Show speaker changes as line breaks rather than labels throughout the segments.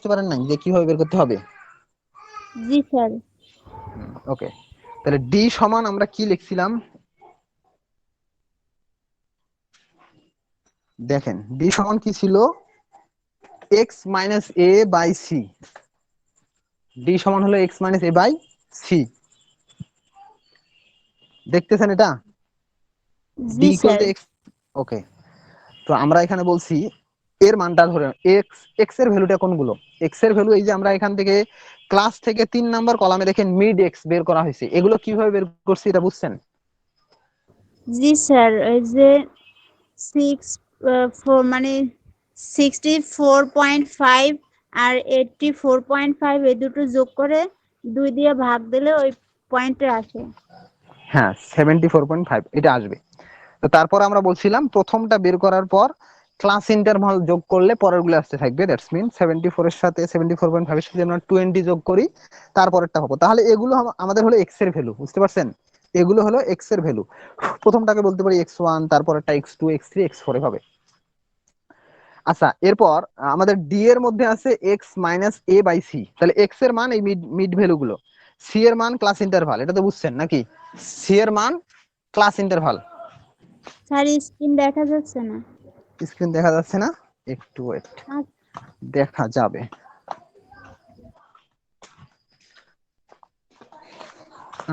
বুঝতে পারেন না যে কিভাবে বের করতে হবে?
জি স্যার।
ওকে, তাহলে ডি সমান আমরা কি লিখছিলাম দেখেন, ডি সমান কি ছিল, X minus A by C. D সমান হলো X minus A by C, দেখতেছেন এটা? ডি
জি
equal
sir.
To X. Okay, তো আমরা এখানে বলছি এর মানটা ধরে এক্স, এক্স এর ভ্যালুটা কোনগুলো, এক্স এর ভ্যালু এই যে আমরা এখান থেকে ক্লাস থেকে 3 নাম্বার কলামে দেখেন মিড এক্স বের করা হয়েছে, এগুলো কিভাবে বের করছি এটা বুঝছেন?
জি স্যার, এই যে 4 মানে 64.5 আর 84.5 এই দুটো যোগ করে 2 দিয়ে ভাগ দিলে ওই পয়েন্টে আসে।
হ্যাঁ, 74.5 এটা আসবে। তো তারপর আমরা বলছিলাম প্রথমটা বের করার পর ক্লাস ইন্টারভাল যোগ করলে পরের গুলো আসতে থাকবে, দ্যাটস মিন 74 এর সাথে 74.5 এর সাথে আমরা 20 যোগ করি, তারপরেরটা হবে। তাহলে এগুলো আমাদের হলো এক্স এর ভ্যালু, বুঝতে পারছেন? এগুলো হলো এক্স এর ভ্যালু। প্রথমটাকে বলতে পারি x1, তারপরেরটা x2, x3, x4 এভাবে। আচ্ছা, এরপর আমাদের ডি এর মধ্যে আছে X minus A by C, তাহলে এক্স এর মান এই মিড মিড ভ্যালু গুলো, সি এর মান ক্লাস ইন্টারভাল, এটা তো বুঝছেন নাকি? সি এর মান ক্লাস ইন্টারভাল।
স্যার স্ক্রিন দেখা যাচ্ছে না।
স্ক্রিন দেখা যাচ্ছে না, একটু ওয়েট,
আ-
দেখা যাবে।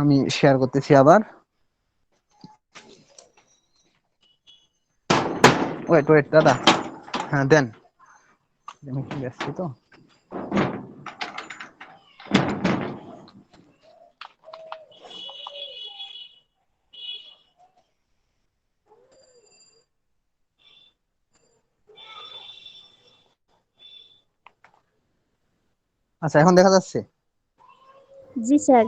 আমি শেয়ার করতেছি আবার, ওয়েট ওয়েট দাদা, হ্যাঁ দেন, আমি একটু ব্যস্ত তো। আচ্ছা, এখন দেখা যাচ্ছে?
জি স্যার।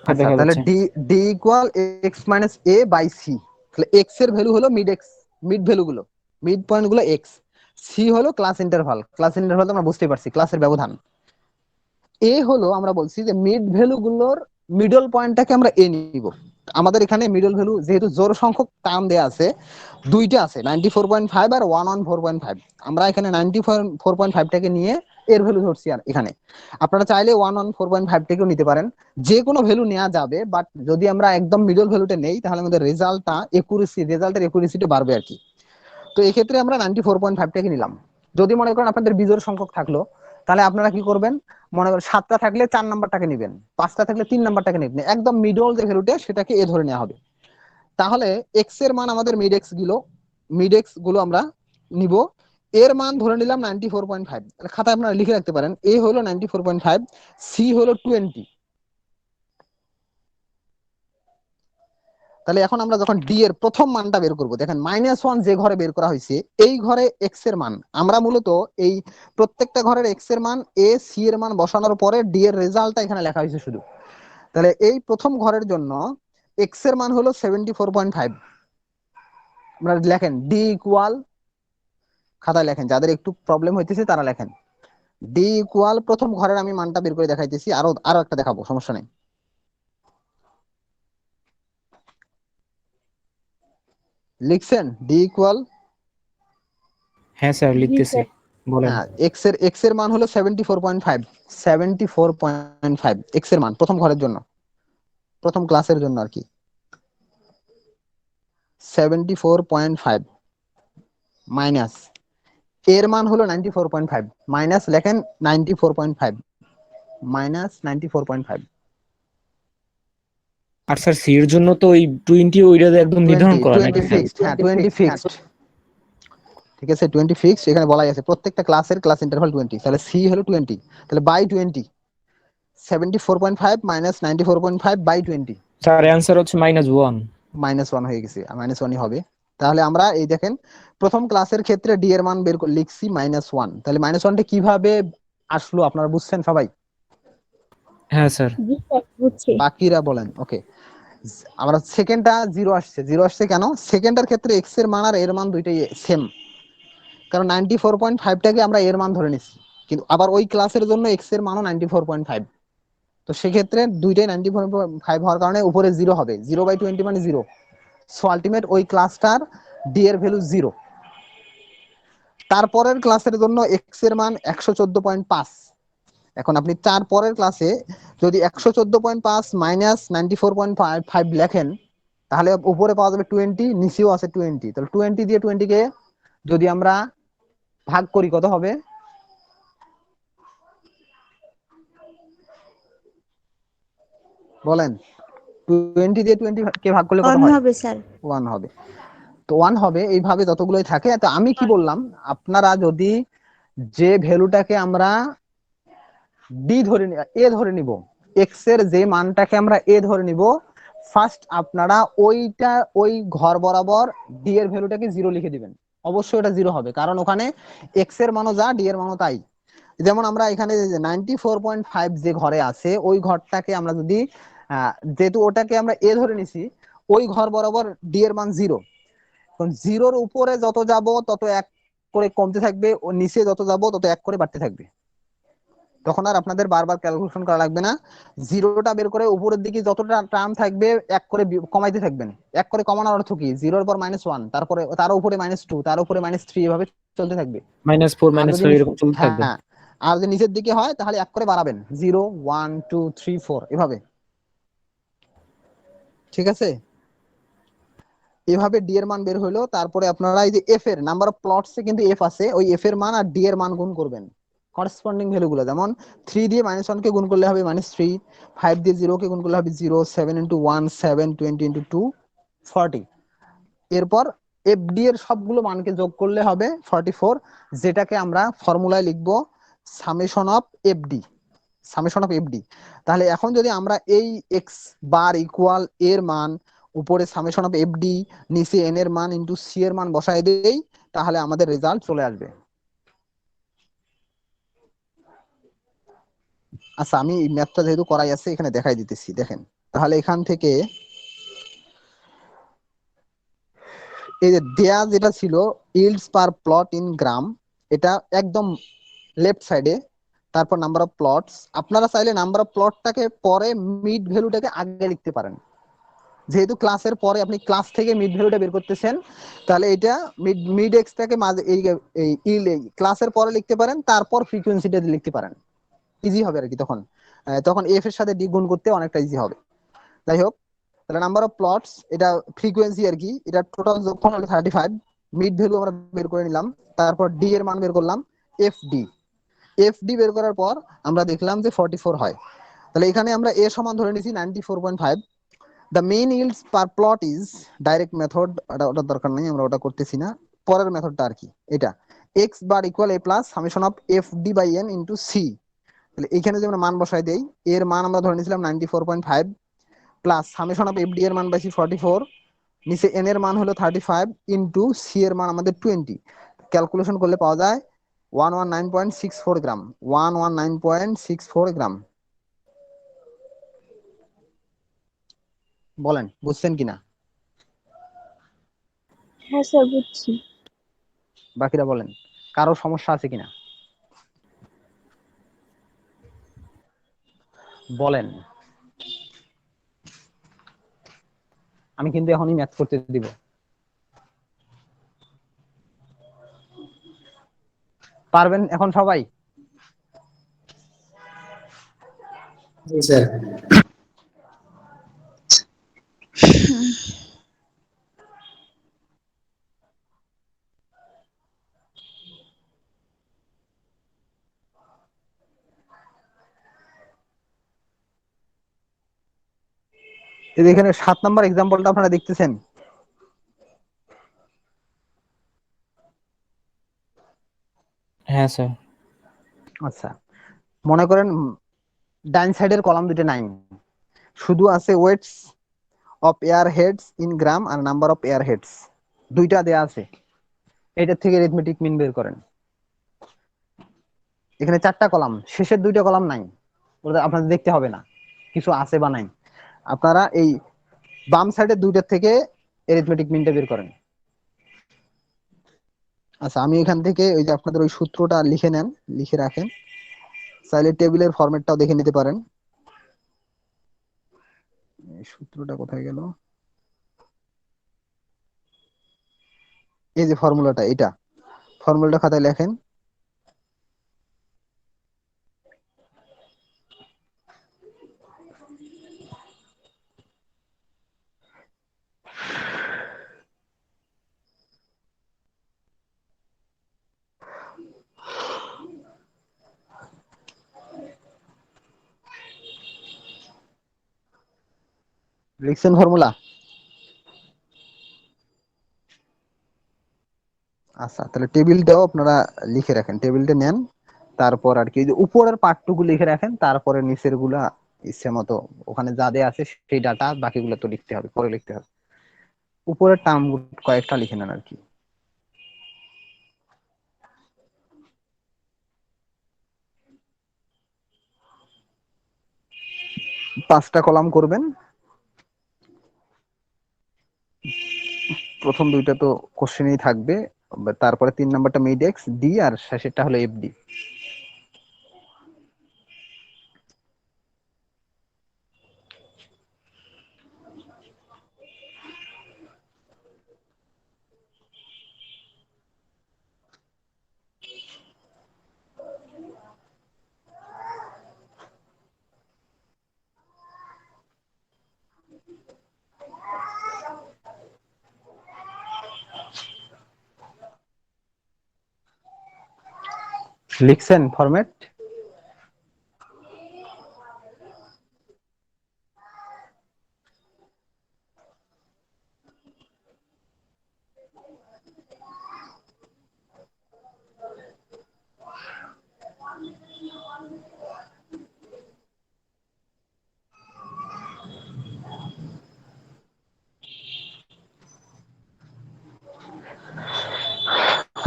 হ্যাঁ,
আচ্ছা,
দেখা
তাহলে
যাচ্ছে।
D D equal X minus A by C, তাহলে এক্স এর ভ্যালু হলো মিড এক্স, মিড ভ্যালু গুলো, মিড পয়েন্ট গুলো এক্স, সি হলো ক্লাস ইন্টারভাল, ক্লাস ইন্টারভাল তো আমরা বুঝতেই পারছি ক্লাসের ব্যবধান। এ হলো আমরা বলছি যে মিড ভ্যালু গুলোর মিডল পয়েন্টটাকে আমরা এ নিব। আমাদের এখানে মিডল ভ্যালু যেহেতু জোড় সংখ্যক টার্ম দেয়া আছে, দুইটা আছে 94.5 আর 114.5, আমরা এখানে 94.5টাকে নিয়ে এর ভ্যালু ধরছি। আর এখানে আপনারা চাইলে 114.5টাকেও নিতে পারেন, যে কোনো ভ্যালু নেওয়া যাবে, বাট যদি আমরা একদম মিডল ভ্যালুটা নেই তাহলে আমাদের রেজাল্টটা একুরেসি, রেজাল্টের একুরেসিটা বাড়বে আর কি। তো এই ক্ষেত্রে আমরা 94.5টাকে নিলাম। যদি মনে করেন আপনাদের বিজোড় সংখ্যক থাকলো, তাহলে আপনারা কি করবেন, মনে করেন 7টা থাকলে 4 নাম্বারটাকে নেবেন, 5টা থাকলে 3 নাম্বারটাকে নেবেন, একদম মিডল যে ভ্যালুটা সেটাকে এ ধরে নেওয়া হবে। তাহলে এক্স এর মান আমাদের মিড এক্স গুলো আমরা নিব, এর মান ধরে নিলাম 94.5, খাতায় আপনারা লিখে রাখতে পারেন, এ হলো 94.5, সি হলো 20। তাহলে এখন আমরা যখন ডি এর প্রথম মানটা বের করব, দেখেন -1 যে ঘরে বের করা হয়েছে এই ঘরে এক্স এর মান, আমরা মূলত এই প্রত্যেকটা ঘরের এক্স এর মান, এ সি এর মান বসানোর পরে ডি এর রেজাল্টটা এখানে লেখা হয়েছে শুধু। তাহলে এই প্রথম ঘরের জন্য এক্স এর মান হলো 74.5, আমরা লেখেন ডি ইকুয়াল, খাতায় লেখেন, যাদের একটু প্রবলেম হইতেছে তারা লেখেন ডি ইকুয়াল, প্রথম ঘরের আমি মানটা বের করে দেখাইতেছি, আরো আরো একটা দেখাবো, সমস্যা নেই। লিখছেন ডি ইকুয়াল?
হ্যাঁ স্যার,
জি
লিখতেছি,
স্যার।
বলেন।
হ্যাঁ, এক্স এর মান হলো 74.5, 74.5 এক্স এর মান প্রথম ঘরের জন্য, প্রথম ক্লাসের জন্য আর কি। 74.5 মাইনাস এর মান হলো 94.5, মাইনাস লেখেন 94.5, -94.5।
আর স্যার সি এর জন্য তো ওই 20 ওইটা একদম নির্ধারণ
20
করা
20
নাকি স্যার?
ফিক্সড, হ্যাঁ 20 ফিক্সড, ঠিক আছে 20 ফিক্সড, এখানে বলা আছে প্রত্যেকটা ক্লাসের ক্লাস ইন্টারভাল 20, তাহলে সি হলো 20, তাহলে by 20, 74.5 minus 94.5 by 20,
sir answer হচ্ছে -1।
-1 হয়ে গেছে, -1ই হবে। তাহলে আমরা এই দেখেন প্রথম ক্লাসের ক্ষেত্রে ডি এর মান বের করে লিখছি -1, তাহলে -1টা কিভাবে আসলো আপনারা বুঝছেন সবাই?
হ্যাঁ স্যার।
জি স্যার, বুঝছি।
বাকিরা বলেন। ওকে, আমরা সেকেন্ডটা জিরো আসছে, জিরো আসছে কেন, সেকেন্ডের ক্ষেত্রে এক্স এর মান আর এর মান দুইটাই সেম, কারণ 94.5টাকে আমরা এর মান ধরে নিচ্ছি, কিন্তু আবার ওই ক্লাসের জন্য এক্স এর মানও 94.5, তো সেক্ষেত্রে দুইটাই 94.5 হওয়ার কারণে উপরে জিরো হবে, 0/20 মানে জিরো, সো আলটিমেট ওই ক্লাসটার ডি এর ভ্যালু জিরো। তারপরের ক্লাসের জন্য এক্স এর মান 114.5। এখন আপনি তারপরের ক্লাসে যদি 114.5 মাইনাস 94.5 লেখেন, তাহলে উপরে পাওয়া যাবে 20, নিচেও আছে 20। তাহলে 20 দিয়ে 20 কে যদি আমরা ভাগ করি কত হবে? বলেন, 20 দিয়ে 20 কে ভাগ করলে কত
1
হয়?
হবে স্যার।
1 হবে। তো 1 হবে, এইভাবে যতগুলোই থাকে। তো আমি কি বললাম, আপনারা যদি যে ভ্যালুটাকে আমরা ডি ধরে এ ধরে নিব, এক্স এর যে মানটাকে আমরা এ ধরে নিব, ফার্স্ট আপনারা ওই ঘর বরাবর ডি এর ভ্যালুটাকে 0 লিখে দিবেন। অবশ্যই এটা 0 হবে, কারণ ওখানে এক্স এর মানও যা, ডি এর মানও তাই। যেমন আমরা এখানে 94.5 যে ঘরে আছে, ওই ঘরটাকে আমরা যদি যেহেতু ওটাকে আমরা এ ধরে নিছি, ওই ঘর বরাবর ডি এর মান 0। কারণ 0-র উপরে যত যাব তত 1 করে কমতে থাকবে, ও নিচে যত যাব তত 1 করে বাড়তে থাকবে। তখন আর আপনাদের বারবার ক্যালকুলেশন করা লাগবে না। 0টা বের করে উপরের দিকে যতটা টার্ম থাকবে 1 করে কমাইতে থাকবেন। 1 করে কমানোর অর্থ কি? 0-র পর -1, তারপরে তার উপরে -2, তার উপরে -3, এভাবে চলতে থাকবে।
-4
আর যদি
-5 এরকম চলতে থাকবে।
হ্যাঁ, আর যদি নিচের দিকে হয় তাহলে 1 করে বাড়াবেন, 0, 1, 2, 3, 4 এভাবে। ঠিক আছে? এভাবে ডি এর মান বের হলো। তারপরে আপনারা এই যে এফ এর নাম্বার অফ প্লটস এ কিন্তু এফ আছে, ওই এফ এর মান আর ডি এর মান গুণ করবেন করেসপন্ডিং ভ্যালুগুলো। যেমন 3 দিয়ে -1 কে গুণ করলে হবে -3, 5 দিয়ে 0 কে গুণ করলে হবে 0, 7 × 1 7, 20 × 2 40। এরপর এফ ডি এর সবগুলো মানকে যোগ করলে হবে 44, যেটাকে আমরা ফর্মুলায় লিখবো summation of F D, summation of F D. তাহলে এখন যদি আমরা এই এক্স বার ইকুয়াল এর মান উপরে সামেশন অফ এফ ডি, নিচে এন এর মান ইন্টু সি এর মান বসায় দেই, তাহলে আমাদের রেজাল্ট চলে আসবে। আচ্ছা, আমি ম্যাথটা যেহেতু করাই আছে এখানে দেখাই দিতেছি, দেখেন। তাহলে এখান থেকে এই যে দেয়া যেটা ছিল ইল্ডস পার প্লট ইন গ্রাম, এটা একদম লেফট সাইডে। তারপর নাম্বার অফ প্লটস, আপনারা চাইলে নাম্বার অফ প্লটটাকে পরে মিড ভ্যালুটাকে আগে লিখতে পারেন। যেহেতু ক্লাসের পরে আপনি ক্লাস থেকে মিড ভ্যালুটা বের করতেছেন, তাহলে এটা মিড এক্সটাকে মাঝে এই ক্লাসের পরে লিখতে পারেন, তারপর ফ্রিকোয়েন্সিটা লিখতে পারেন। ইজি হবে আর কি। তখন এফ এর সাথে ডি গুণ করতে অনেকটা ইজি হবে। যাই হোক, তাহলে নাম্বার অফ প্লটস, এটা ফ্রিকোয়েন্সি আর কি, এটা টোটাল যোগফল হলো 35। মিড ভ্যালু আমরা বের করে নিলাম, তারপর ডি এর মান বের করলাম, এফ ডি। এফ ডি বের করার পর আমরা দেখলাম যে 44 হয়। তাহলে এখানে আমরা এ সমান ধরে নিয়েছি 94.5। The main yields per plot is, direct method ওটা দরকার নেই, আমরা ওটা করতেছি না। পরের মেথডটা আর কি, এটা X bar equal A plus summation of F D by N into C. তাহলে এখানে যে আমরা মান বসাই দেই, এর মান আমরা ধরে নিয়েছিলাম 94.5 plus summation of F D এর মান পাইছি 44, নিচে এন এর মান হলো 35 ইন্টু সি এর মান আমাদের 20। ক্যালকুলেশন করলে পাওয়া যায় 119.64 গ্রাম, 119.64 গ্রাম। বলেন বুঝছেন কিনা?
হ্যাঁ স্যার, বুঝছি।
বাকিরা বলেন, কারো সমস্যা আছে কিনা বলেন। আমি কিন্তু এখনই ম্যাথ করতে দিব। পারবেন এখন সবাই?
জি স্যার।
এই যে এখানে 7 নাম্বার এক্সাম্পলটা আপনারা দেখতেছেন,
হ্যাঁ স্যার।
আচ্ছা মনে করেন ডাইন সাইডের কলাম দুটো নাই, শুধু আছে weights of air heads in gram আর নাম্বার অফ এয়ার হেডস, দুইটা দেয়া আছে। এটার থেকে অ্যারিথমেটিক মিন বের করেন। এখানে 4টা কলাম, শেষের 2টা কলাম নাই, ওটা আপনাদের দেখতে হবে না কিছু আছে বা নাই। আপনারা এই বাম সাইডের 2টার থেকে অ্যারিথমেটিক মিনটা বের করেন। আচ্ছা, আমি এখান থেকে ওই যে আপনাদের ওই সূত্রটা লিখে নেন, লিখে রাখেন, চাইলে টেবিলের ফরম্যাটটাও দেখে নিতে পারেন। এই সূত্রটা কোথায় গেল? এই যে ফর্মুলাটা, এটা ফর্মুলাটা খাতায় লেখেন। লিখছেন ফর্মুলা? আচ্ছা, তাহলে টেবিলটাও আপনারা লিখে রাখেন, টেবিলটা নেন, তারপর আর কি যে উপরের পার্টটুকু লিখে রাখেন, তারপরে নিচের গুলা ইচ্ছে মতো ওখানে যা দেয়া আছে সেই ডাটা, বাকিগুলো তো লিখতে হবে, পরে লিখতে হবে। উপরের টার্ম কয়েকটা লিখে নেন আর কি। 5টা কলাম করবেন। প্রথম 2টা তো কোশ্চেনেই থাকবে, তারপরে 3 নাম্বারটা মিড এক্স ডি, আর শেষেরটা হলো এফ ডি। লিখছেন ফরম্যাট?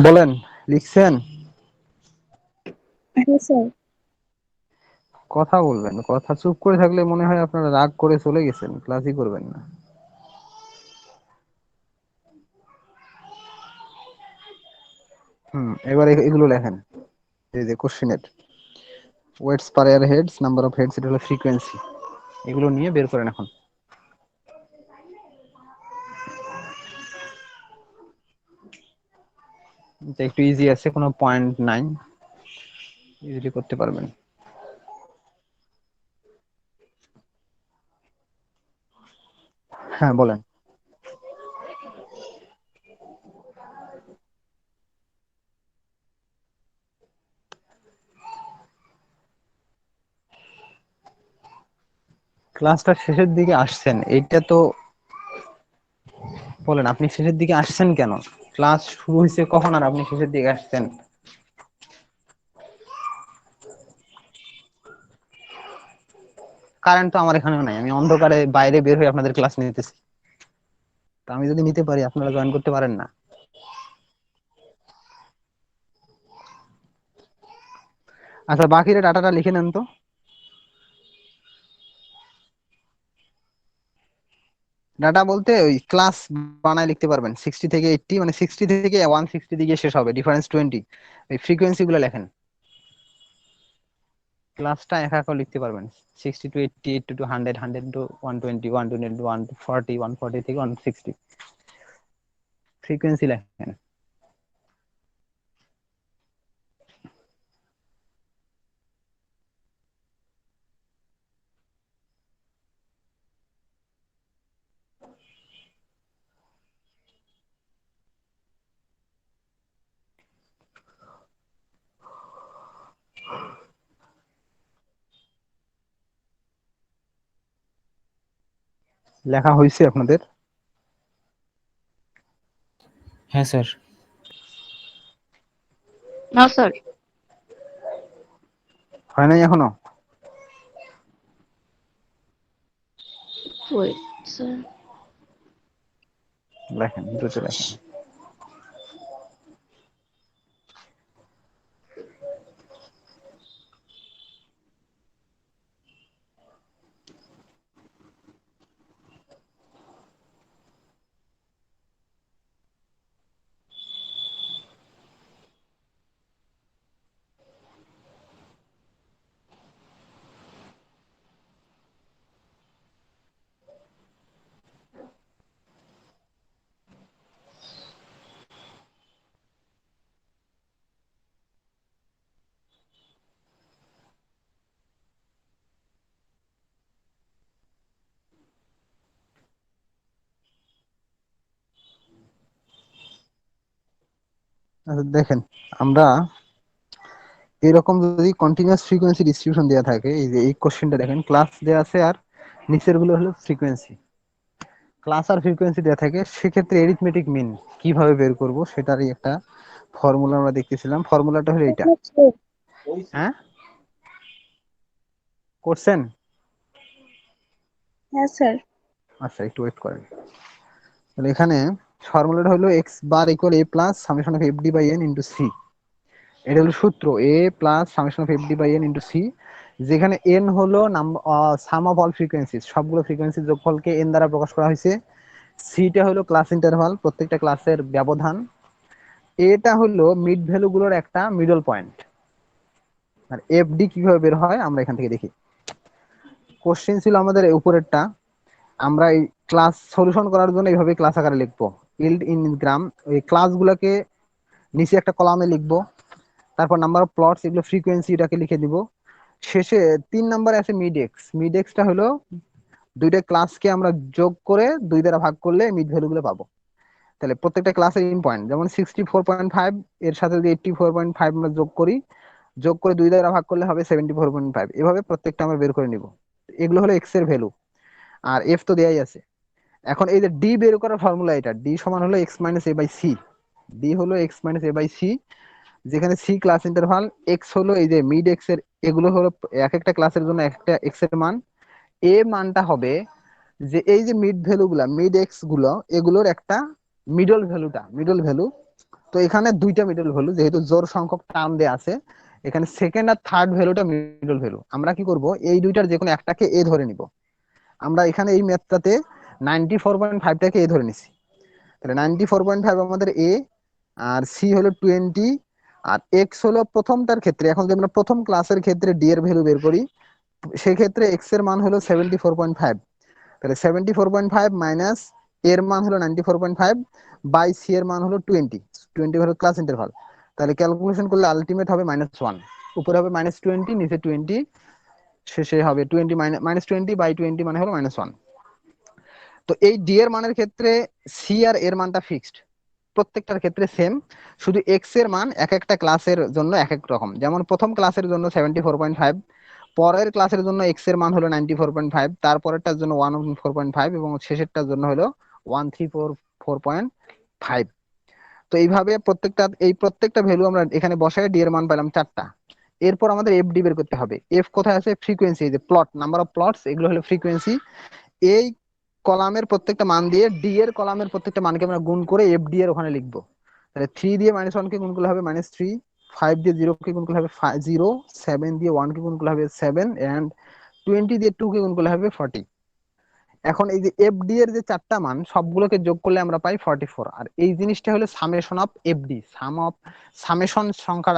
বলেন, লিখছেন?
হ্যাঁ স্যার।
কথা বলবেন, কথা চুপ করে থাকলে মনে হয় আপনারা রাগ করে চলে গেছেন, ক্লাসই করবেন না। এবার এগুলো লেখেন, এই যে কোশ্চেনের weights per air heads, number of heads, এটা হলো ফ্রিকোয়েন্সি, এগুলো নিয়ে বের করেন এখন। এটা একটু ইজি আছে, কোনো পয়েন্ট নাই, ইজিলি করতে পারবেন। হ্যাঁ বলেন। ক্লাসটা শেষের দিকে আসছেন, এইটা তো বলেন, আপনি শেষের দিকে আসছেন কেন? ক্লাস শুরু হয়েছে কখন আর আপনি শেষের দিকে আসছেন? কারেন্ট তো আমার এখানেও নাই, আমি অন্ধকারে বাইরে বের হয়ে আপনাদের ক্লাস নিতেছি। তা আমি যদি নিতে পারি, আপনারা জয়েন করতে পারেন না? আচ্ছা, বাকিরা ডাটাটা লিখে নেন তো। ডাটা বলতে ওই ক্লাস বানায় লিখতে পারবেন, 60 থেকে 80, মানে 60 থেকে 160 দিকে শেষ হবে, ডিফারেন্স 20। এই ফ্রিকোয়েন্সি গুলো লেখেন, ক্লাসটা একা একা লিখতে পারবেন। 60 টু 80, 80 টু 100, 100 টু 120, 120 টু 140, 140 থেকে 160, ফ্রিকোয়েন্সি লেখেন। লেখা হয়েছে আপনাদের?
হ্যাঁ স্যার।
না স্যার।
হয় নাই এখনো?
Wait sir.
লেখেন, দ্রুত লেখেন। আচ্ছা দেখেন, আমরা এরকম যদি কন্টিনিউয়াস ফ্রিকোয়েন্সি ডিস্ট্রিবিউশন দেওয়া থাকে, এই যে এই কোশ্চেনটা দেখেন, ক্লাস দেওয়া আছে আর নিচের গুলো হলো ফ্রিকোয়েন্সি, ক্লাস আর ফ্রিকোয়েন্সি দেওয়া থাকে, সেক্ষেত্রে এরিথমেটিক মিন কিভাবে বের করব সেটারই একটা ফর্মুলা আমরা দেখতেছিলাম। ফর্মুলাটা হলো এইটা। হ্যাঁ, করছেন?
হ্যাঁ স্যার।
আচ্ছা একটু ওয়েট করেন। তাহলে এখানে ফর্মুলাটা হলো X bar equal A plus summation of F D by N into C. এটা হলো সূত্র, A plus summation of F D by N into C, যেখানে এন হলো সাম অফ অল ফ্রিকোয়েন্সিজ, সবগুলো ফ্রিকোয়েন্সির যোগফলকে এন দ্বারা প্রকাশ করা হয়েছে। সিটা হলো ক্লাস ইন্টারভাল, প্রত্যেকটা ক্লাসের ব্যবধান। এটা হলো মিড ভ্যালু গুলোর একটা মিডল পয়েন্ট। আর এফ ডি কিভাবে বের হয় আমরা এখান থেকে দেখি। কোশ্চেন ছিল আমাদের উপরেরটা, আমরা এই ক্লাস সলিউশন করার জন্য এইভাবে ক্লাস আকারে লিখবো, ইল্ড ইন গ্রাম। ওই ক্লাসগুলোকে নিচে একটা কলামে লিখবো, তারপর নাম্বার অফ প্লটস, এগুলো ফ্রিকোয়েন্সি, এটাকে লিখে দিব। শেষে 3 নম্বরে আছে মিড এক্স। মিড এক্সটা হলো দুইটা ক্লাসকে আমরা যোগ করে 2 দ্বারা ভাগ করলে মিড ভ্যালু গুলো পাবো। তাহলে প্রত্যেকটা ক্লাসের ইন পয়েন্ট, যেমন 64.5 এর সাথে যদি 84.5 আমরা যোগ করি, যোগ করে 2 দ্বারা ভাগ করলে হবে 74.5। এভাবে প্রত্যেকটা আমরা বের করে নিব। এগুলো হলো এক্স এর ভ্যালু, আর এফ তো দেয়াই আছে। এখন এই যে ডি বের করার ফর্মুলা, এটা ডি সমান হলো X minus A by C. D হলো X minus A by C, যেখানে সি ক্লাস ইন্টারভাল, এক্স হলো এই যে মিড এক্স এর, এগুলো হলো এক একটা ক্লাসের জন্য একটা এক্স এর মান। এ মানটা হবে যে এই যে মিড ভ্যালু গুলা, মিড এক্স গুলো, এগুলোর একটা মিডল ভ্যালুটা, মিডল ভ্যালু। তো এখানে দুইটা মিডল ভ্যালু, যেহেতু জোড় সংখ্যক টার্ম দেয়া আছে, এখানে সেকেন্ড আর থার্ড ভ্যালুটা মিডল ভ্যালু। আমরা কি করব, এই দুইটার যে কোনো একটাকে এ ধরে নিব। আমরা এখানে এই ম্যাথটাতে 94.5টাকে এ ধরে নিছি। তাহলে 94.5 আমাদের এ, আর সি হলো 20, আর এক্স হলো প্রথমটার ক্ষেত্রে, এখন যদি আমরা প্রথম ক্লাসের ক্ষেত্রে ডি এর ভ্যালু বের করি, সেক্ষেত্রে এক্স এর মান হলো 74.5। তাহলে 74.5 মাইনাস এর মান হলো 94.5 বাই সি এর মান হলো 20। 20 হলো ক্লাস ইন্টারভাল। তাহলে ক্যালকুলেশন করলে আলটিমেট হবে -1, উপরে হবে -20, নিচে 20, শেষে হবে 20 -20/20 মানে হলো -1। তো এই ডি এর মানের ক্ষেত্রে সি আর এর মানটা ফিক্সড, প্রত্যেকটার ক্ষেত্রে সেম। শুধু এক্স এর মান এক একটা ক্লাসের জন্য এক এক রকম। যেমন প্রথম ক্লাসের জন্য 74.5, পরের ক্লাসের জন্য এক্স এর মান হলো 94.5, তারপরেরটার জন্য 114.5, এবং শেষেরটার জন্য হলো 1344.5। তো এইভাবে প্রত্যেকটা ভ্যালু আমরা এখানে বসাই, ডি এর মান পেলাম 4টা। এরপর আমাদের এফ ডি বের করতে হবে। এফ কোথায় আছে? ফ্রিকোয়েন্সি, যে প্লট, নাম্বার অফ প্লটস, এগুলো হলো ফ্রিকোয়েন্সি। এই কলামের প্রত্যেকটা মান দিয়ে ডি এর কলামের প্রত্যেকটা মানকে আমরা গুণ করে এফ ডি এর ওখানে লিখবো। তাহলে 3 দিয়ে -1 কে গুণ করলে হবে -3, 5 দিয়ে 0 কে গুণ করলে হবে 0, 7 দিয়ে 1 কে গুণ করলে হবে 7, এন্ড 20 দিয়ে 2 কে গুণ করলে হবে 40। এখন এই যে এফ ডি এর যে 4টা মান, সবগুলোকে যোগ করলে আমরা পাই 44। আর এই জিনিসটা হলো summation of F D, summation সংখ্যা,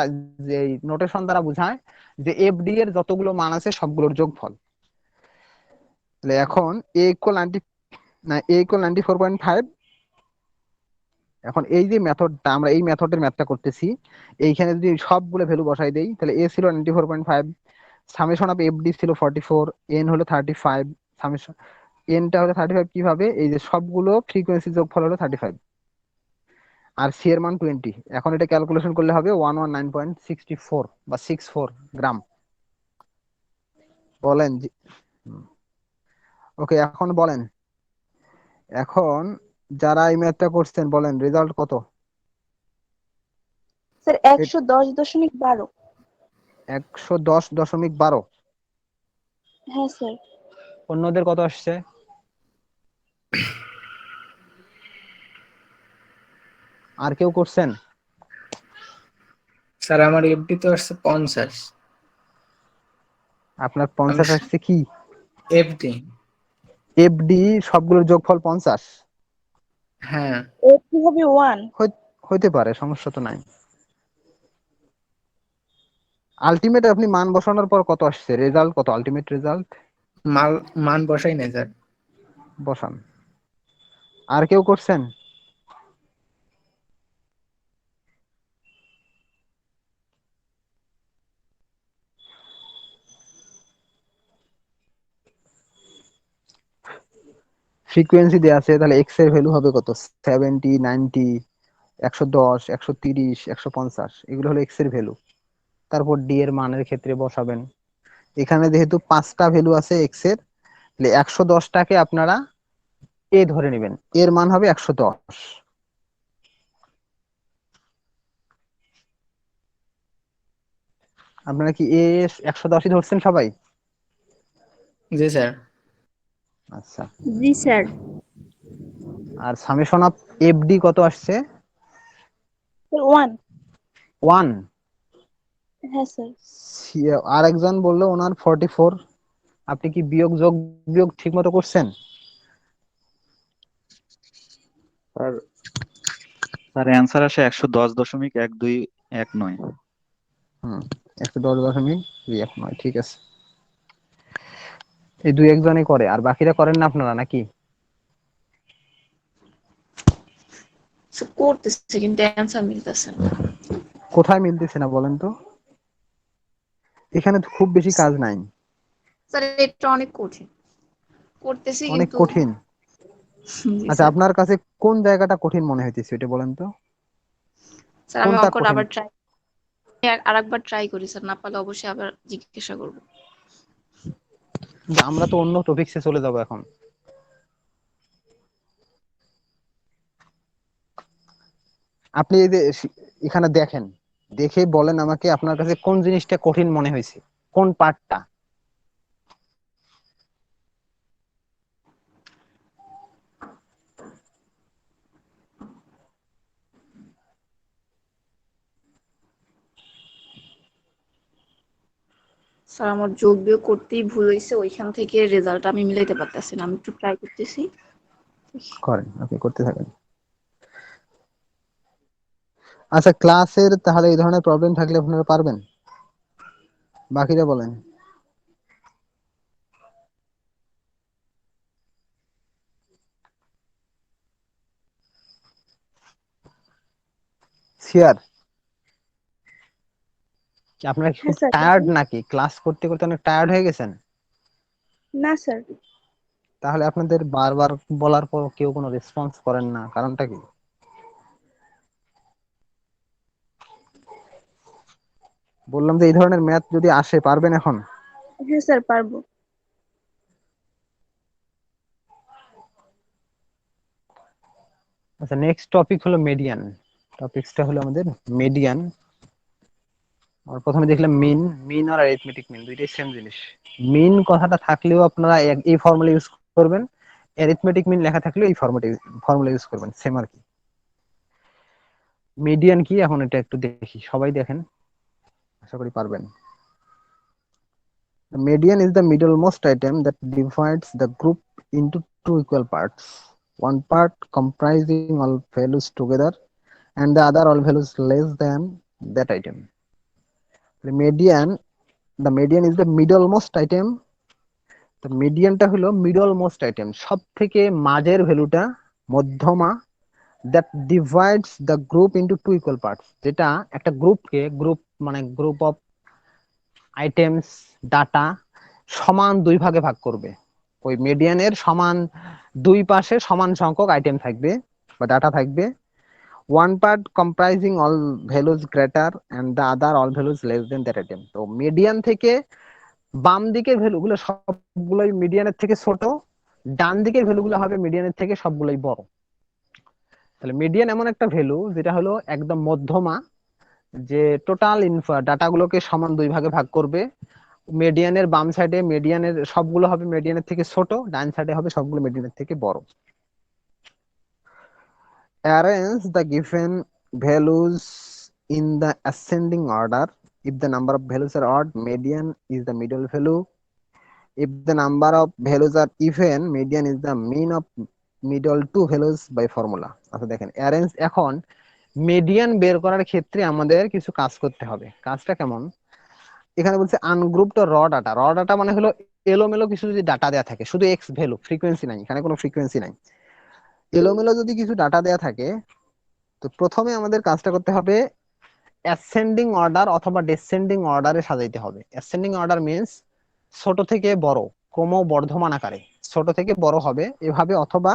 যে নোটেশন দ্বারা বোঝায় যে এফ ডি এর যতগুলো মান আছে সবগুলোর যোগফল। তাহলে এখন এ ইকুয়াল 90, না এ ইকুয়াল 94.5। এখন এই যে মেথডটা, আমরা এই মেথডের ম্যাথটা করতেছি, এইখানে যদি সবগুলো ভ্যালু বসাই দেই, তাহলে এ ছিল 94.5, সামেশন অফ এফ ডি ছিল 44, এন হলো 35, সামেশন এনটা হলো 35। কিভাবে? এই যে সবগুলো ফ্রিকোয়েন্সি যোগফল হলো 35, আর সি এর মান 20। এখন এটা ক্যালকুলেশন করলে হবে 119.64 বা 64 গ্রাম। বলেন ওকে, এখন বলেন, এখন যারা এই ম্যাথটা করছেন বলেন রেজাল্ট কত?
স্যার 110.12।
110.12।
হ্যাঁ স্যার।
অন্যদের কত আসছে? আর কেউ করছেন?
স্যার আমার এফডি তো আসছে 50।
আপনার
আমি
50 আসছে কি?
এফডি।
এফডি সবগুলোর যোগফল 50?
হ্যাঁ।
এর কি হবে 1?
হইতে পারে, সমস্যা তো নাই। আলটিমেট আপনি মান বসানোর পর কত আসছে, রেজাল্ট কত, আলটিমেট রেজাল্ট?
মান বসাই নাই স্যার।
বসান। আর কেউ করছেন? ফ্রিকোয়েন্সি দেওয়া আছে, তাহলে এক্স এর ভ্যালু হবে কত? 70, 90, 110, 130, 150 এগুলো হলো এক্স এর ভ্যালু। তারপর ডি এর মানের ক্ষেত্রে বসাবেন। এখানে যেহেতু 5টা ভ্যালু আছে এক্স এর, তাহলে 110টাকে আপনারা এ ধরে নেবেন, এর মান হবে 110। আপনারা কি এ 110ই ধরছেন সবাই?
জি স্যার।
আচ্ছা।
জি স্যার।
আর সামেশন অফ এফডি কত আসছে?
স্যার 1।
1।
হ্যাঁ স্যার।
আর একজন বললো ওনার 44। আপনি কি বিয়োগ যোগ বিয়োগ ঠিক মতো করছেন?
স্যার, স্যার অ্যান্সার আসে 110.1219।
হুম, 110.29, ঠিক আছে। এই দুই একজনই করে, আর বাকিরা করেন না আপনারা নাকি?
করতেছে কিন্তু অ্যান্সার মিলতেছে না।
কোথায় মিলতেছে না বলেন তো? এখানে তো খুব বেশি কাজ নাই।
স্যার এটা অনেক কঠিন, করতেছি
অনেক
কিন্তু।
কঠিন?
জি
আচ্ছা,
স্যার।
আপনার কাছে কোন জায়গাটা কঠিন মনে হইতেছে এটা বলেন তো?
স্যার আমি
কোনটা
অঙ্কটা
কঠিন?
আবার আরেকবার ট্রাই করি স্যার, না পারলে অবশ্যই আবার জিজ্ঞাসা করবো।
কিন্তু আমরা তো অন্য টপিকসে চলে যাব এখন। আপনি এই যে এখানে দেখেন, দেখে বলেন আমাকে আপনার কাছে কোন জিনিসটা কঠিন মনে হয়েছে, কোন পার্টটা?
স্যার আমার যোগ বিয়োগ করতেই ভুল হয়েছে, ওইখান থেকে রেজাল্ট আমি মিলাইতে পারতেছি না, আমি একটু ট্রাই করতেছি।
করেন, আপনি করতে থাকেন। আচ্ছা, ক্লাসের তাহলে এই ধরনের প্রবলেম থাকলে আপনারা পারবেন? বাকিরা বলেন। শিয়ার, কি আপনারা কি
হ্যাঁ
খুব
স্যার
টায়ার্ড
বলুন।
নাকি? ক্লাস করতে করতে অনেক টায়ার্ড হয়ে গেছেন?
না স্যার।
তাহলে আপনাদের বারবার বলার পর কেউ কোনো রেসপন্স করেন না, কারণটা কি? বললাম যে এই ধরনের ম্যাথ যদি আসে পারবেন এখন?
হ্যাঁ স্যার পারবো।
আচ্ছা, নেক্সট টপিক হলো মিডিয়ান। টপিকসটা হলো আমাদের মিডিয়ান। আর প্রথমে দেখলাম মিন। মিন আর অ্যারিথমেটিক মিন দুইটাই সেম জিনিস। মিন কথাটা থাকলেও আপনারা এই ফর্মুলা ইউজ করবেন, অ্যারিথমেটিক মিন লেখা থাকলেও এই ফর্মুলা ইউজ করবেন, সেম আর কি। মিডিয়ান কি এখন এটা একটু দেখি, সবাই দেখেন, আশা করি পারবেন। The median is the middlemost item that divides the group into two equal parts. One part comprising all values together and the other all values less than that item. The median is the middlemost item. তো মিডিয়ানটা হলো middle most item, সব থেকে মাঝের ভ্যালুটা, মধ্যমা, that divides the group into two equal parts, যেটা একটা গ্রুপকে, গ্রুপ মানে গ্রুপ অফ আইটেমস, ডাটা সমান দুই ভাগে ভাগ করবে। ওই মিডিয়ানের সমান দুই পাশে সমান সংখ্যক আইটেম থাকবে বা ডাটা থাকবে। One part comprising all values greater and the other all values less than that item. তো মিডিয়ান থেকে বাম দিকের ভ্যালুগুলো সবগুলোই মিডিয়ানের থেকে ছোট, ডান দিকের ভ্যালুগুলো হবে মিডিয়ানের থেকে সবগুলোই বড়। তাহলে মিডিয়ান এমন একটা ভ্যালু যেটা হলো একদম মধ্যমা, যে টোটাল ডাটাগুলোকে সমান দুই ভাগে ভাগ করবে। মিডিয়ানের বাম সাইডে মিডিয়ানের সবগুলো হবে মিডিয়ানের থেকে ছোট, ডান সাইডে হবে সবগুলো মিডিয়ানের থেকে বড়। Arrange the given values in the ascending order. If the number of values are odd, median is the middle value. If the number of values are even, median is the mean of middle two values by formula. আচ্ছা দেখেন, arrange, এখন median বের করার ক্ষেত্রে আমাদের কিছু কাজ করতে হবে। কাজটা কেমন? এখানে বলছে আনগ্রুপড র ডাটা। র ডাটা মানে হলো এলোমেলো কিছু যদি ডাটা দেয়া থাকে, শুধু এক্স ভ্যালু, ফ্রিকোয়েন্সি নাই, এখানে কোনো ফ্রিকোয়েন্সি নাই, এলোমেলো যদি কিছু ডাটা দেয়া থাকে, তো প্রথমে আমাদের কাজটা করতে হবে অ্যাসেন্ডিং অর্ডার অথবা ডেসেন্ডিং অর্ডারে সাজাইতে হবে। অ্যাসেন্ডিং অর্ডার মিন্স ছোট থেকে বড়, ক্রমবর্ধমান আকারে ছোট থেকে বড় হবে এভাবে, অথবা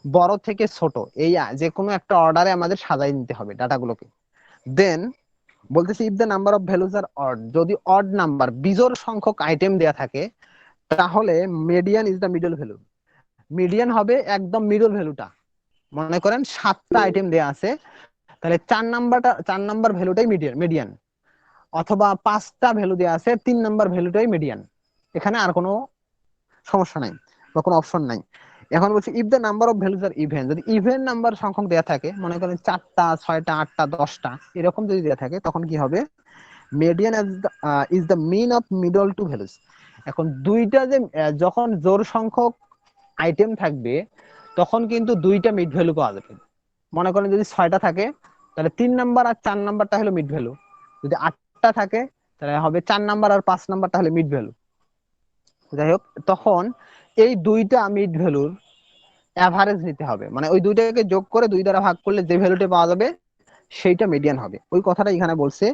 বড় থেকে ছোট এই যে কোনো একটা অর্ডারে আমাদের সাজাই নিতে হবে ডাটাগুলোকে। দেন বলতেছি if the number of values are odd, যদি অড নাম্বার বিজোড় সংখ্যক আইটেম দেয়া থাকে তাহলে median is the middle value. Median হবে একদম মিডল ভ্যালুটা। মনে করেন 7টা আইটেম দেয়া আছে, তাহলে 4 নাম্বার ভ্যালুটাই মিডিয়ান, অথবা 5টা ভ্যালু দেয়া আছে 3 নাম্বার ভ্যালুটাই মিডিয়ান। এখানে আর কোনো সমস্যা নাই বা কোনো অপশন নাই। এখন বলছি if the number of values are even, যদি ইভেন নাম্বার সংখ্যক দেয়া থাকে, মনে করেন 4টা 6টা 8টা 10টা এরকম যদি দেয়া থাকে, তখন কি হবে? Median is the mean of middle two values. এখন দুইটা যে যখন জোড় সংখ্যক আইটেম থাকবে তখন কিন্তু দুইটা মিড ভ্যালু পাওয়া যাবে। মনে করেন যদি 6টা থাকে তাহলে 3 নাম্বার আর 4 নাম্বারটা হলো মিড ভ্যালু, যদি 8টা থাকে তাহলে হবে 4 নাম্বার আর 5 নাম্বারটা হলো মিড ভ্যালু। যাই হোক, তখন এই দুইটা মিড ভ্যালুর অ্যাভারেজ নিতে হবে, মানে ওই দুইটাকে যোগ করে 2 দ্বারা ভাগ করলে যে ভ্যালুটা পাওয়া যাবে সেইটা মিডিয়ান হবে। ওই কথাটা এখানে বলছে,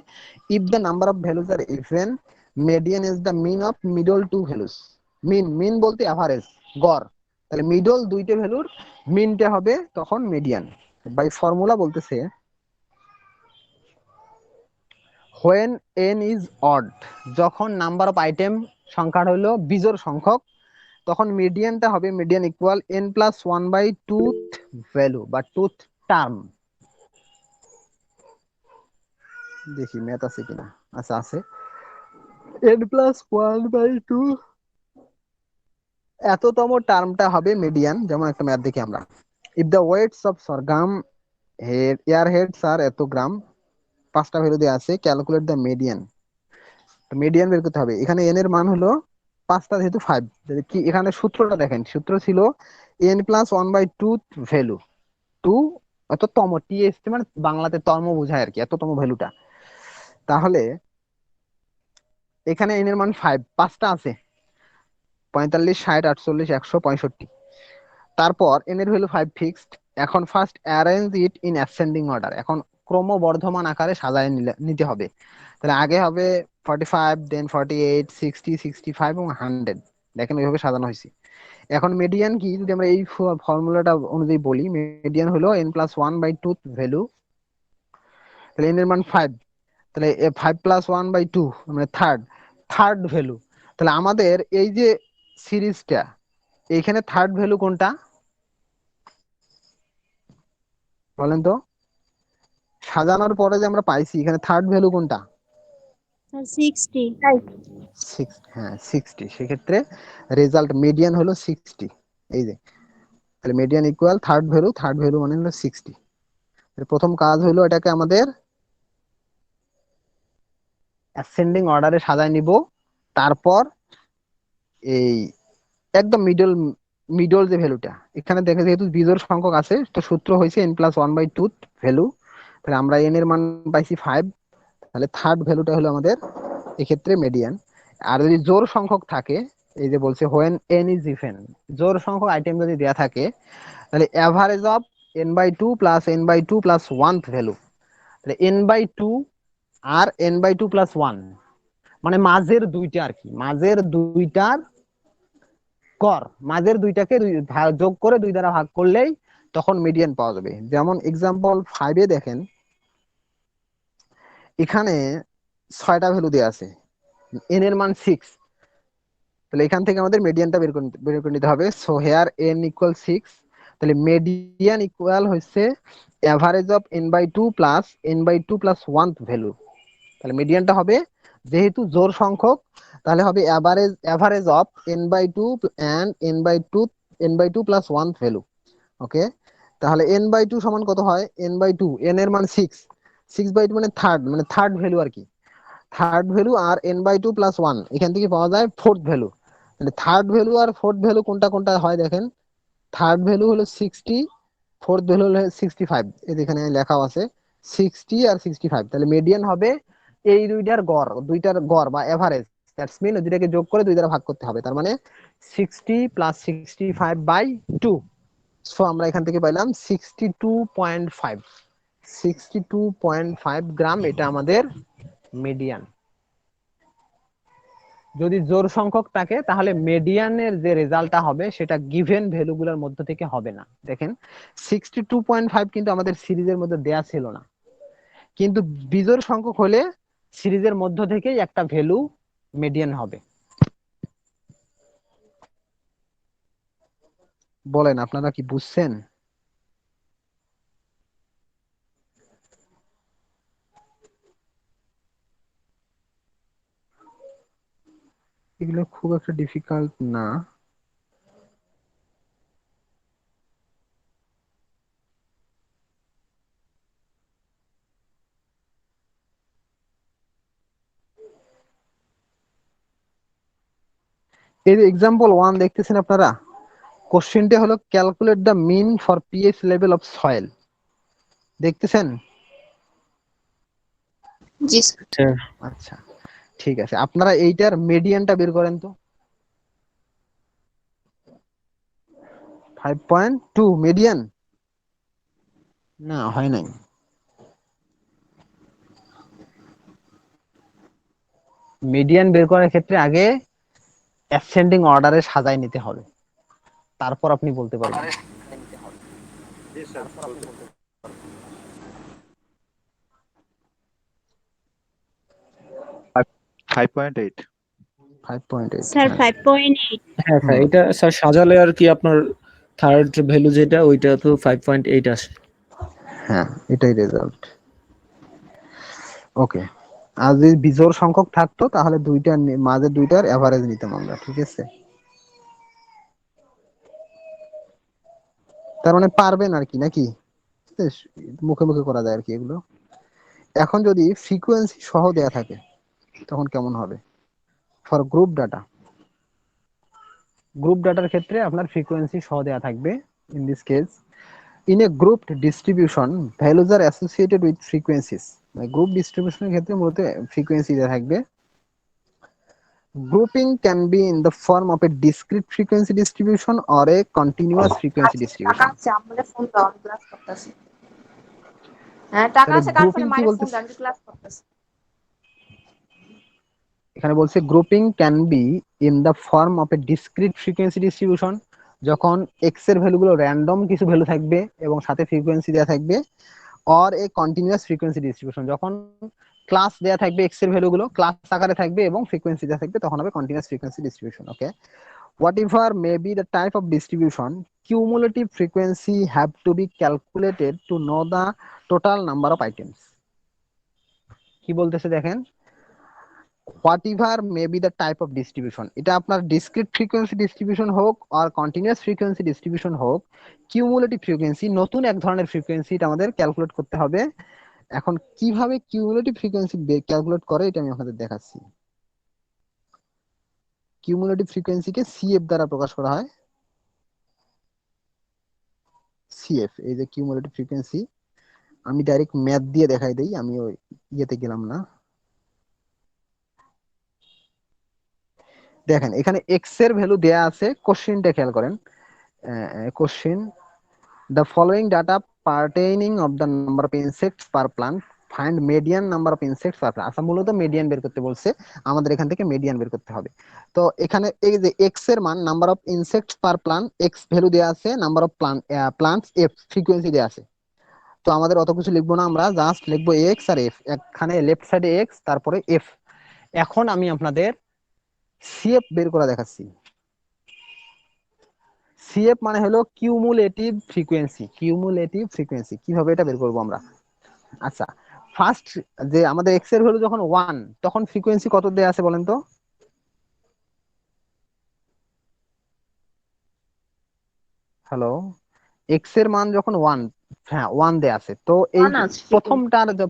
if the number of values are even median is the mean of middle two values. Mean বলতে অ্যাভারেজ, গড়, তাহলে মিডল দুইটা ভ্যালুর মিনটা হবে তখন মিডিয়ান। বাই ফর্মুলা বলতেছে when n is odd, যখন নাম্বার অফ আইটেম সংখ্যাটা হলো বিজোড় সংখ্যক, তখন মিডিয়ানটা হবে মিডিয়ান ইকুয়াল n+1/2 ভ্যালু বা টুথ টার্ম। দেখি ম্যাথ আছে কিনা, আচ্ছা আছে, n+1/2 এততম টার্মটা হবে মিডিয়ান। যেমন একটা ম্যাথ দেখি আমরা, if the weights of sorghum ear heads are এত গ্রাম, 5টা ভ্যালু দেওয়া আছে, ক্যালকুলেট দ্য মিডিয়ান। মিডিয়ান বের করতে হবে। এখানে এন এর মান হলো 5টা যেহেতু 5, যদি কি এখানে সূত্রটা দেখেন, সূত্র ছিল n+1/2 ভ্যালু, 2 এততম, টি এসছে মানে বাংলাতে তর্ম বোঝায় আর কি, এততম ভ্যালুটা। তাহলে এখানে এন এর মান 5, 5টা আছে, 45 60 48 165। তারপর এন এর ভ্যালু 5 ফিক্সড। এখন first arrange it in ascending order, এখন ক্রমবর্ধমান আকারে সাজায় নিতে হবে। তাহলে আগে হবে 45, দেন 48, 60, 65 এবং 100। দেখেন ওইভাবে সাজানো হয়েছে। এখন মিডিয়ান কি, যদি আমরা এই ফর্মুলাটা অনুযায়ী বলি, মিডিয়ান হলো n+1/2 ভ্যালু, তাহলে n এর মান 5, তাহলে 5+1/2 মানে থার্ড ভ্যালু। তাহলে আমাদের এই যে সিরিজটা, এইখানে থার্ড ভ্যালু কোনটা বলেন তো? সাজানোর পরে যে আমরা পাইছি, এখানে থার্ড ভ্যালু কোনটা?
60।
হ্যাঁ 60। সেক্ষেত্রে রেজাল্ট মিডিয়ান হলো 60। এই যে, তাহলে মিডিয়ান ইকুয়াল থার্ড ভ্যালু মানে হলো 60। প্রথম কাজ হলো এটাকে আমাদের অ্যাসেন্ডিং অর্ডারে সাজায় নিব। তারপর এই একদম মিডল যে ভ্যালুটা, এখানে দেখে যেহেতু বিজোড় সংখ্যক আছে তো সূত্র হয়েছে n+1/2 ভ্যালু, তাহলে আমরা n এর মান পাইছি 5, তাহলে থার্ড ভ্যালুটা হলো আমাদের এক্ষেত্রে মিডিয়ান। আর যদি জোড় সংখ্যক থাকে, এই যে বলছে when n is even, জোড় সংখ্যক আইটেম যদি দেয়া থাকে তাহলে average of n/2 plus n/2 plus 1 value, তাহলে n/2 আর n/2 প্লাস 1 মানে মাঝের দুইটা আর কি, মাঝের দুইটার গড়, মাঝের দুইটাকে যোগ করে 2 দ্বারা ভাগ করলেই তখন মিডিয়ান পাওয়া যাবে। যেমন এক্সাম্পল 5-এ দেখেন, এখানে 6টা ভ্যালু দেওয়া আছে, n এর মান 6, তাহলে এখান থেকে আমাদের মিডিয়ানটা বের করে নিতে হবে। সো হেয়ার n ইকুয়াল 6, তাহলে মিডিয়ান ইকুয়াল হচ্ছে average of n/2 plus n/2 plus 1 value. তাহলে মিডিয়ানটা হবে, যেহেতু জোড় সংখ্যক, তাহলে হবে average of n/2 and n/2 plus 1 value. Okay, তাহলে n/2 সমান কত হয়? n/2, n এর মান 6, 6/2 মানে থার্ড ভ্যালু আর কি, থার্ড ভ্যালু আর n/2 প্লাস 1 এখান থেকে পাওয়া যায় ফোর্থ ভ্যালু। তাহলে থার্ড ভ্যালু আর ফোর্থ ভ্যালু কোনটা কোনটা হয় দেখেন, থার্ড ভ্যালু হলো 60, ফোর্থ ভ্যালু হলো 65, এই এখানে লেখাও আছে 60 আর 65। তাহলে মিডিয়ান হবে এই দুইটার গড় বা এভারেজ, দ্যাটস মিন দুইটাকে যোগ করে 2 দ্বারা ভাগ করতে হবে, তার মানে 60 প্লাস 65/2। সো আমরা এখান থেকে পাইলাম 62.5 গ্রাম, এটা আমাদের মিডিয়ান। যদি জোড় সংখ্যক থাকে তাহলে মিডিয়ানের যে রেজাল্টটা হবে সেটা গিভেন ভ্যালুগুলোর মধ্যে থেকে হবে না। দেখেন 62.5 কিন্তু আমাদের সিরিজের মধ্যে দেয়া ছিল না, কিন্তু বিজোড় সংখ্যক হলে সিরিজের মধ্য থেকেই একটা ভ্যালু মিডিয়ান হবে। বলেন আপনারা কি বুঝছেন? এগুলো খুব একটা ডিফিকাল্ট না। এই যে এক্সাম্পল 1 দেখতেছেন আপনারা, কোশ্চেনটা হলো calculate the mean for pH level of soil. দেখতেছেন?
জি স্যার।
আচ্ছা ঠিক আছে, আপনারা এইটার মিডিয়ানটা বের করেন তো। 5.2 মিডিয়ান না, হয় নাই। মিডিয়ান বের করার ক্ষেত্রে আগে অ্যাসেন্ডিং অর্ডারে সাজায় নিতে হবে, তারপর আপনি বলতে পারবেন।
5.8।
5.8
স্যার 5.8।
হ্যাঁ স্যার, এটা স্যার সাজালে আর কি আপনার থার্ড ভ্যালু যেটা ওইটা তো 5.8 আসে।
হ্যাঁ এটাই রেজাল্ট। ওকে, আর যদি বিজোড় সংখ্যক থাকতো তাহলে দুইটার মাঝে দুইটার এভারেজ নিতাম আমরা, ঠিক আছে? তার মানে পারবেন আর কি, নাকি মুখে মুখে করা যায় আর কি এগুলো। এখন যদি ফ্রিকোয়েন্সি সহ দেয়া থাকে তখন কেমন হবে? ফর গ্রুপ ডাটা, গ্রুপ ডাটার ক্ষেত্রে আপনার ফ্রিকোয়েন্সি সহ দেয়া থাকবে। In this case in a group distribution values are associated with frequencies. Group ডিস্ট্রিবিউশনের ক্ষেত্রে মূলত ফ্রিকোয়েন্সি দেয়া থাকবে। Grouping can be in the form of a discrete frequency distribution or a continuous frequency
টাকা
ডিস্ট্রিবিউশন।
আছে আমাদের ফোন দাও, আমি ক্লাস করতেছি। হ্যাঁ টাকা
তাহলে
আছে, কার
গ্রুপিং
ফোনে?
কি
মায়ের ফোন
বলতেছে?
দাও, আমি ক্লাস করতেছি।
এখানে বলছে grouping can be in the form of a discrete frequency distribution, যখন এক্স এর ভ্যালুগুলো র্যান্ডম কিছু ভ্যালু থাকবে এবং সাথে ফ্রিকোয়েন্সি দেওয়া থাকবে, or a continuous frequency distribution, যখন ক্লাস দেওয়া থাকবে এক্স এর ভ্যালুগুলো ক্লাস আকারে থাকবে এবং ফ্রিকোয়েন্সি দেওয়া থাকবে, তখন হবে continuous frequency distribution. Okay, whatever may be the type of distribution, cumulative frequency have to be calculated to know the total number of items. কি বলতেছে দেখেন, whatever may be the type of distribution, এটা আপনার discrete frequency distribution হোক আর continuous frequency distribution হোক, cumulative frequency নতুন এক ধরনের ফ্রিকোয়েন্সি এটা আমাদের ক্যালকুলেট করতে হবে। এখন কিভাবে কিউমুলেটিভ ফ্রিকোয়েন্সি ক্যালকুলেট করে এটা আমি আপনাদের দেখাচ্ছি। কিউমুলেটিভ ফ্রিকোয়েন্সিকে সিএফ দ্বারা প্রকাশ করা হয়। সিএফ, এই যে কিউমুলেটিভ ফ্রিকোয়েন্সি, আমি ডাইরেক্ট ম্যাথ দিয়ে দেখাই দেই, আমি ওই ইয়েতে গেলাম না। দেখেন এখানে এক্স এর ভ্যালু দেয়া আছে, কোশ্চেনটা খেয়াল করেন। Question, the following data pertaining of the number of insects per plant, find median number of insects per plant। আচ্ছা মূলত মিডিয়ান বের করতে বলছে, আমাদের এখান থেকে মিডিয়ান বের করতে হবে। তো এখানে এই যে এক্স এর মান, number of insects per plant, x value দেয়া আছে, number of plants F, frequency দেয়া আছে। তো আমাদের অত কিছু লিখবো না, আমরা জাস্ট লিখবো এক্স আর এফ, এখানে লেফট সাইডে এক্স তারপরে এফ। এখন আমি আপনাদের সিএফ বের করে দেখাচ্ছি। সিএফ মানে হলো কিউমুলেটিভ ফ্রিকোয়েন্সি। কিউমুলেটিভ ফ্রিকোয়েন্সি কিভাবে এটা বের করবো আমরা? আচ্ছা, ফার্স্ট যে আমাদের এক্স এর ভ্যালু যখন 1, তখন ফ্রিকোয়েন্সি কত দেয়া আছে বলেন তো? হ্যালো, এক্স এর মান যখন 1, হ্যাঁ 1 দেয়া আছে, তো এই
ওয়ান আছে।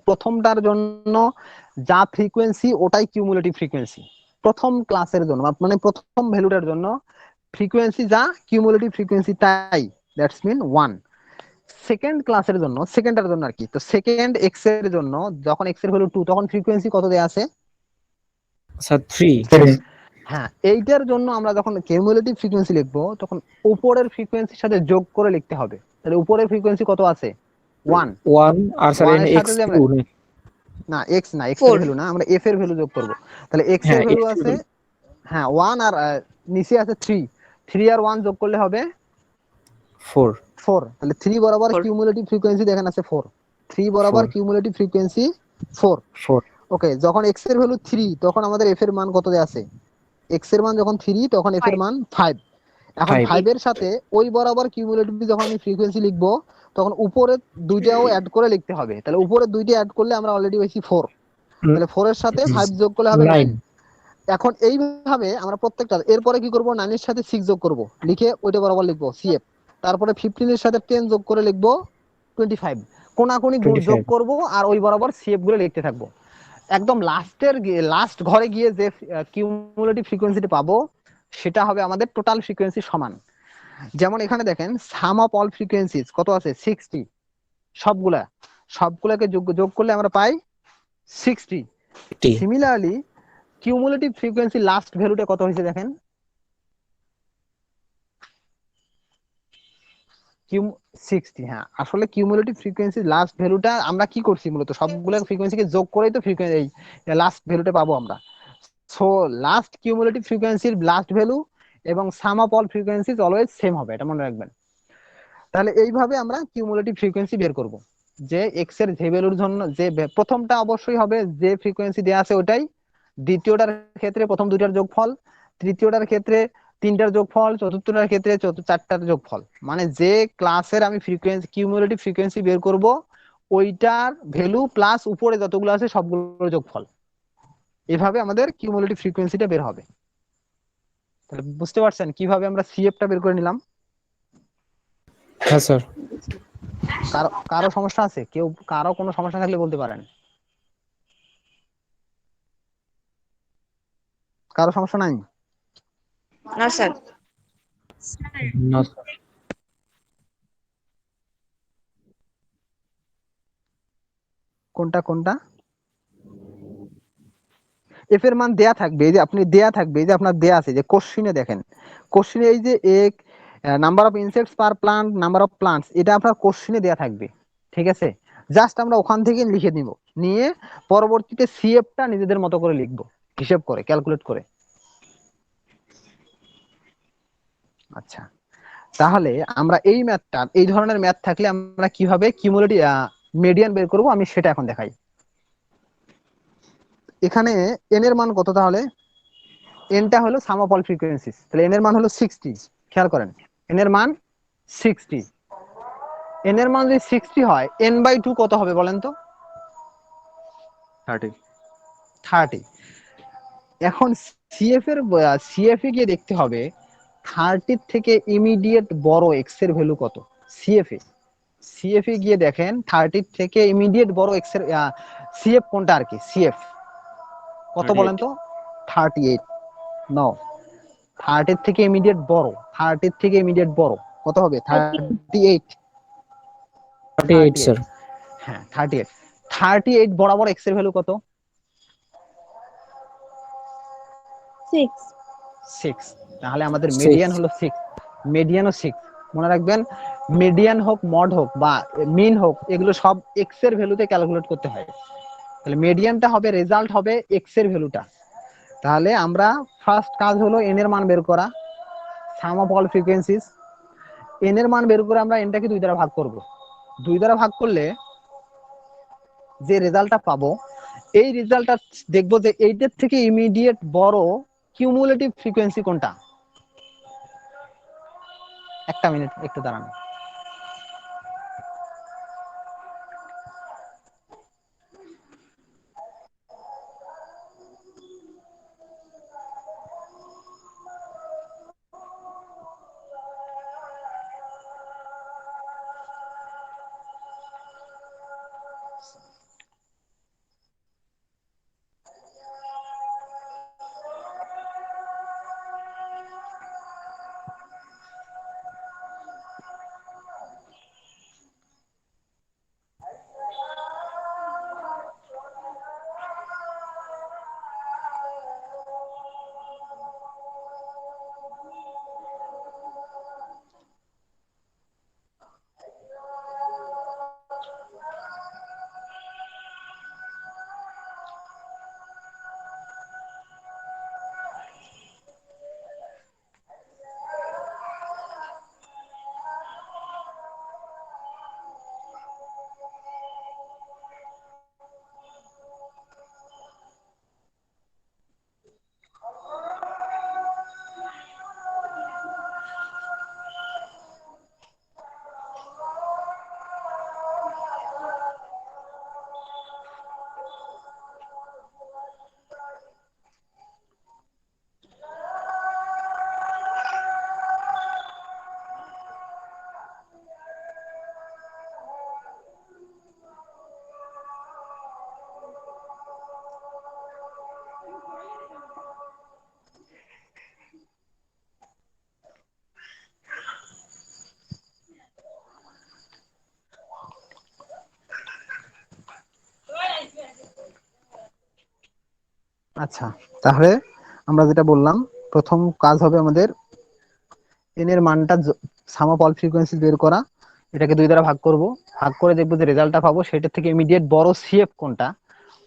প্রথমটার জন্য যা ফ্রিকোয়েন্সি ওটাই কিউমুলেটিভ ফ্রিকোয়েন্সি। প্রথম ক্লাসের জন্য মানে প্রথম ভ্যালুটার জন্য ফ্রিকোয়েন্সি যা, কিউমুলেটিভ ফ্রিকোয়েন্সি তাই, দ্যাটস মিন 1। সেকেন্ড ক্লাসের জন্য, সেকেন্ডটার জন্য আর কি, তো সেকেন্ড এক্স এর জন্য যখন এক্স এর ভ্যালু 2, তখন ফ্রিকোয়েন্সি কত দেয়া আছে?
স্যার 3।
হ্যাঁ, এইটার জন্য আমরা যখন কিউমুলেটিভ ফ্রিকোয়েন্সি লিখবো তখন উপরের ফ্রিকোয়েন্সির সাথে যোগ করে লিখতে হবে। তাহলে উপরের ফ্রিকোয়েন্সি কত আছে? 1।
1 আর স্যার
1
এখানে
এর সাথে যে আমরা,
x2
না এক্স না, এক্স এর
4।
ভ্যালু না, আমরা এফ এর ভ্যালু যোগ করব। তাহলে এক্স এর
হ্যাঁ
ভ্যালু
x2
আছে হ্যাঁ 1 আর নিচে আছে 3, 3 আর 1 যোগ করলে হবে
4
4। তাহলে 3 বরাবর
Four.
কিউমুলেটিভ ফ্রিকোয়েন্সি দেখেন আছে 4, 3 বরাবর
4
কিউমুলেটিভ ফ্রিকোয়েন্সি 4।
4
ওকে, যখন x এর ভ্যালু 3 তখন আমাদের f এর মান কত দেয়া আছে? x এর মান যখন 3 তখন f এর
5.
মান 5। এখন
5
5 এর সাথে ওই বরাবর কিউমুলেটিভ যখন আমি ফ্রিকোয়েন্সি লিখবো তখন উপরে দুইটাও অ্যাড করে লিখতে হবে। তাহলে উপরে দুইটা অ্যাড করলে আমরা অলরেডি পাইছি 4, তাহলে 4 এর সাথে 5 যোগ করলে হবে 9।
9
এখন এইভাবে আমরা প্রত্যেকটা এরপরে কি করব, 9 এর সাথে 6 যোগ করব, লিখে ওইটা বরাবর লিখবো CF। তারপরে 15 এর সাথে 10 যোগ করে লিখবো 25। কোনাকুনি যোগ
25
করব আর ওই বরাবর CF গুলো লিখতে থাকবো। একদম লাস্ট ঘরে গিয়ে যে কিউমুলেটিভ ফ্রিকোয়েন্সিটি পাবো সেটা হবে আমাদের টোটাল ফ্রিকোয়েন্সি সমান। যেমন এখানে দেখেন সাম অফ অল ফ্রিকোয়েন্সিজ কত আছে? 60। সবগুলাকে যোগ করলে আমরা পাই 60।
80
সিমিলারলি কিউমুলেটিভ ফ্রিকোয়েন্সি লাস্ট ভ্যালুটা কত হয়েছে দেখেন, কিউ 60। হ্যাঁ, আসলে কিউমুলেটিভ ফ্রিকোয়েন্সি লাস্ট ভ্যালুটা আমরা কি করছি, মূলত সবগুলো ফ্রিকোয়েন্সিকে যোগ করেই তো ফ্রিকোয়েন্সি লাস্ট ভ্যালুটা পাবো আমরা। সো লাস্ট কিউমুলেটিভ ফ্রিকোয়েন্সির লাস্ট ভ্যালু এবং sum of all frequencies always same হবে, এটা মনে রাখবেন। তাহলে এইভাবে আমরা কিউমুলেটিভ ফ্রিকোয়েন্সি বের করব, যে এক্স এর যে ভ্যালুর জন্য যে প্রথমটা অবশ্যই হবে যে ফ্রিকোয়েন্সি দেওয়া আছে ওটাই, দ্বিতীয়টার ক্ষেত্রে প্রথম দুইটার যোগফল, তৃতীয়টার ক্ষেত্রে তিনটার যোগফল, চতুর্থটার ক্ষেত্রে চারটার যোগফল। মানে যে ক্লাসের আমি ফ্রিকোয়েন্সি কিউমুলেটিভ ফ্রিকোয়েন্সি বের করব ওইটার ভ্যালু প্লাস উপরে যতগুলো আছে সবগুলোর যোগফল। এভাবে আমাদের কিউমুলেটিভ ফ্রিকোয়েন্সিটা বের হবে। তাহলে বুঝতে পারছেন কিভাবে আমরা সিএফটা বের করে নিলাম?
হ্যাঁ স্যার
কারো কারো সমস্যা আছে? কারো কোনো সমস্যা থাকলে বলতে পারেন। কারো সমস্যা নাই?
না স্যার।
না স্যার
কোনটা কোনটা? এফ এর মান দেয়া থাকবে, এই যে আপনি দেয়া থাকবে, এই যে আপনার দেয়া আছে যে কোশ্চিনে দেখেন, কোশ্চিনে এই যে এক number of insects per plant, number of plants, এটা আপনার কোশ্চিনে দেয়া থাকবে। ঠিক আছে, জাস্ট আমরা ওখান থেকে লিখে নিব, নিয়ে পরবর্তীতে সিএফটা নিজেদের মতো করে লিখবো, হিসেব করে ক্যালকুলেট করে। আচ্ছা, তাহলে আমরা এই ম্যাথটা, এই ধরনের ম্যাথ থাকলে আমরা কিভাবে কিউমুলেটিভ মিডিয়ান বের করব আমি সেটা এখন দেখাই। এখানে এন এর মান কত? তাহলে এনটা হলো সাম অফ অল ফ্রিকোয়েন্সিস, তাহলে এন এর মান হলো 60। খেয়াল করেন, এন এর মান 60। এন এর মান যদি 60 হয় এন বাই 2 কত হবে বলেন তো?
30।
30। এখন সিএফ এ গিয়ে দেখতে হবে 30 থেকে ইমিডিয়েট বড় এক্স এর ভ্যালু কত। সিএফ এ গিয়ে দেখেন 30 থেকে ইমিডিয়েট বড় এক্স এর সিএফ কোনটা আর কি, সিএফ কত বলেন
38।
তো? 38। নো, 30 থেকে ইমিডিয়েট বড়, 30 থেকে ইমিডিয়েট বড় কত হবে? 38।
38 স্যার
38। হ্যাঁ 38। 38 বরাবর এক্স এর ভ্যালু কত?
6.
6। তাহলে আমাদের
6
মিডিয়ান হলো 6, মিডিয়ানও 6। মনে রাখবেন, মিডিয়ান হোক মড হোক বা মিন হোক এগুলো সব এক্স এর ভ্যালুতে ক্যালকুলেট করতে হয়। তাহলে মিডিয়ানটা হবে, রেজাল্ট হবে এক্স এর ভ্যালুটা। তাহলে আমরা ফার্স্ট কাজ হলো এন এর মান বের করা, সাম অফ অল ফ্রিকোয়েন্সিস। এন এর মান বের করে আমরা এনটাকে 2 দ্বারা ভাগ করব, 2 দ্বারা ভাগ করলে যে রেজাল্টটা পাবো এই রেজাল্টটা দেখবো যে এইটার থেকে ইমিডিয়েট বড় কিউমুলেটিভ ফ্রিকোয়েন্সি কোনটা। একটা মিনিট একটু দাঁড়ান। আচ্ছা, তাহলে আমরা যেটা বললাম, প্রথম কাজ হবে আমাদের এন এর মানটা সাম অফ অল ফ্রিকোয়েন্সি বের করা। এটাকে 2 দ্বারা ভাগ করব, ভাগ করে দেখবো যে রেজাল্টটা পাবো সেটা থেকে ইমিডিয়েট বড় সিএফ কোনটা,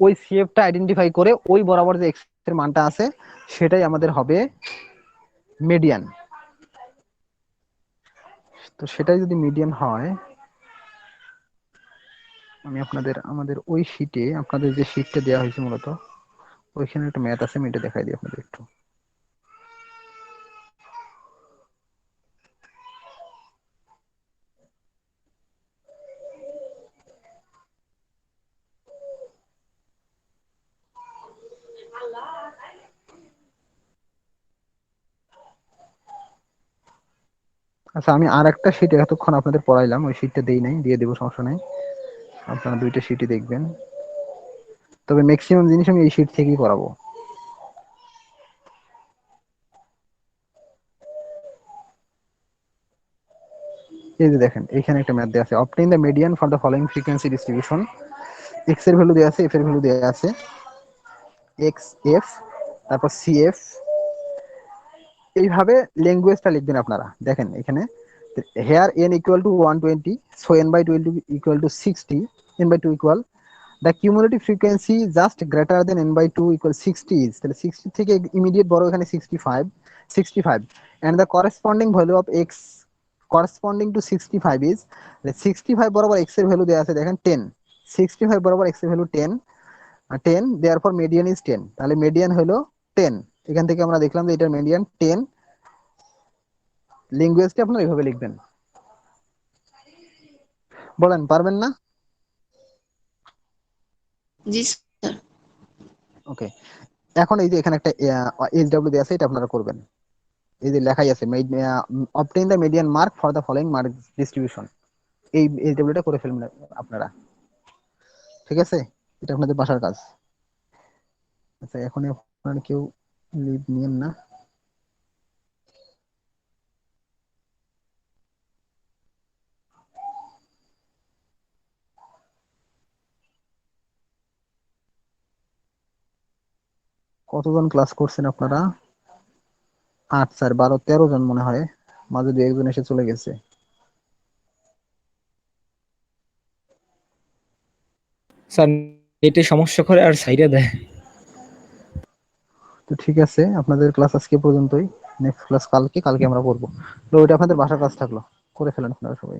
ওই সিএফটা আইডেন্টিফাই করে ওই বরাবর যে এক্স এর মানটা আছে সেটাই আমাদের হবে মিডিয়ান। তো সেটাই যদি মিডিয়ান হয়, আমি আমাদের ওই শীটে, আপনাদের যে শীটটা দেওয়া হয়েছে মূলত, ওইখানে একটা ম্যাথ আছে, আমি এটা দেখাই দিই আপনাদের একটু। আচ্ছা, আমি আর একটা শীট এতক্ষণ আপনাদের পড়াইলাম, ওই শীটটা দেই নাই, দিয়ে দেবো, সমস্যা নাই। আপনারা 2টা শীটই দেখবেন, তবে ম্যাক্সিমাম জিনিস আমি এই শীট থেকেই পড়াবো। এই যে দেখেন, এখানে একটা ম্যাথ দেওয়া আছে, obtain the median for the following frequency distribution. X এর ভ্যালু দেওয়া আছে, এফ এর ভ্যালু দেওয়া আছে, এক্স এফ, তারপর সি এফ। এইভাবে ল্যাঙ্গুয়েজটা লিখবেন আপনারা। দেখেন এখানে, here n equal to 120, so n by 2 equal to 60, n by 2 equal the cumulative frequency just greater than n by 2 equal 60 is, তাহলে 60 থেকে ইমিডিয়েট বড় এখানে 65 and the corresponding value of x corresponding to 65 is, 65 বরাবর x এর value দেওয়া আছে দেখেন 10, 65 বরাবর এক্স এর ভ্যালু 10, দেয়ারফর মিডিয়ান ইজ 10, তাহলে মিডিয়ান হলো 10। এখান থেকে আমরা দেখলাম যে এটার মিডিয়ান 10। ল্যাঙ্গুয়েজটা আপনারা এইভাবে লিখবেন। বলেন, পারবেন না?
জি স্যার।
ওকে, এখন এই যে এখানে একটা এইচ ডাব্লিউ দেওয়া আছে, এটা আপনারা করবেন। এই যে লেখাই আছে, obtain the median mark for the following mark distribution, এই এইচ ডাব্লিউটা করে ফেলবেন আপনারা। ঠিক আছে, এটা আপনাদের বাসার কাজ। আচ্ছা, এখন আপনারা কেউ লিভ নিয়েন না। কতজন ক্লাস করছেন আপনারা? 8, 4, 12, 13 জন মনে হয়, মাঝে 2 একজন এসে চলে গেছে।
স্যার এটা সমস্যা করে আর সাইডে দেয়।
তো ঠিক আছে, আপনাদের ক্লাস আজকে পর্যন্তই। নেক্সট ক্লাস কালকে আমরা করবো। তো ওইটা আপনাদের বাসার কাজ থাকলো, করে ফেলেন আপনারা সবাই।